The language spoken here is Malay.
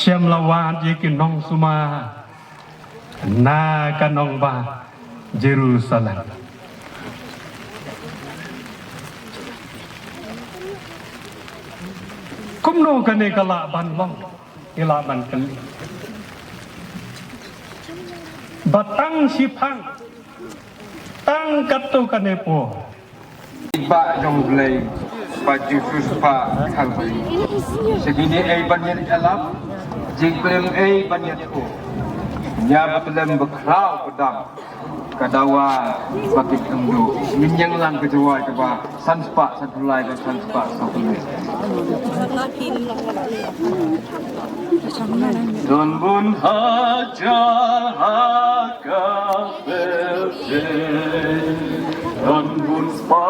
Syamlawan yekinong suma na kanong ba Jerusalem. Kumno kani kalaban long ilaban kali. Batang sipang tang katu kani po. Iba jong blay pa Jesus pa Calvary. Segini ay banyan alam, jigbrem ay banyan ko. Nya betulan bekrau pedang. Kadawa bakit endu. Minyang lang kejawa coba sanspa satulai dan sanspa satulai. Don bun haja haka berde. Don bun spa